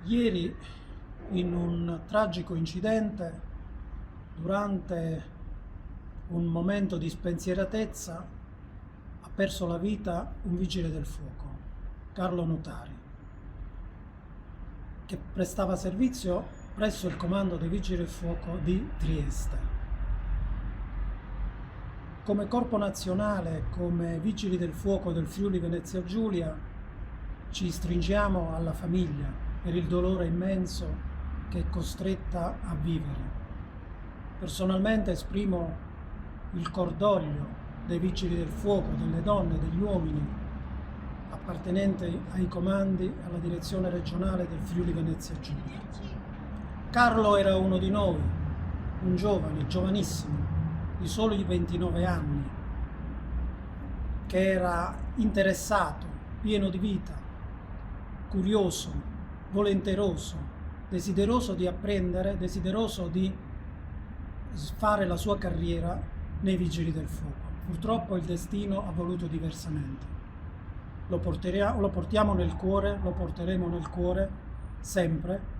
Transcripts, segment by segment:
Ieri, in un tragico incidente, durante un momento di spensieratezza, ha perso la vita un vigile del fuoco, Carlo Notari, che prestava servizio presso il comando dei Vigili del Fuoco di Trieste. Come Corpo Nazionale, come Vigili del Fuoco del Friuli Venezia Giulia, ci stringiamo alla famiglia per il dolore immenso che è costretta a vivere. Personalmente esprimo il cordoglio dei Vigili del Fuoco, delle donne, degli uomini appartenenti ai comandi e alla direzione regionale del Friuli Venezia Giulia. Carlo era uno di noi, un giovane, giovanissimo, di soli 29 anni, che era interessato, pieno di vita, curioso, volenteroso, desideroso di apprendere, desideroso di fare la sua carriera nei Vigili del Fuoco. Purtroppo il destino ha voluto diversamente. Lo portiamo nel cuore, lo porteremo nel cuore sempre.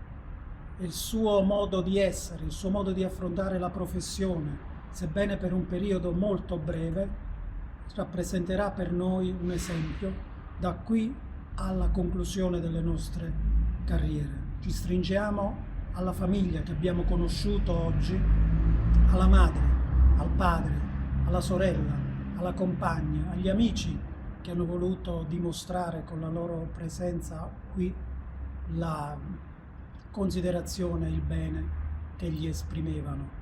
Il suo modo di essere, il suo modo di affrontare la professione, sebbene per un periodo molto breve, rappresenterà per noi un esempio da qui alla conclusione delle nostre carriere. Ci stringiamo alla famiglia che abbiamo conosciuto oggi, alla madre, al padre, alla sorella, alla compagna, agli amici che hanno voluto dimostrare con la loro presenza qui la considerazione e il bene che gli esprimevano.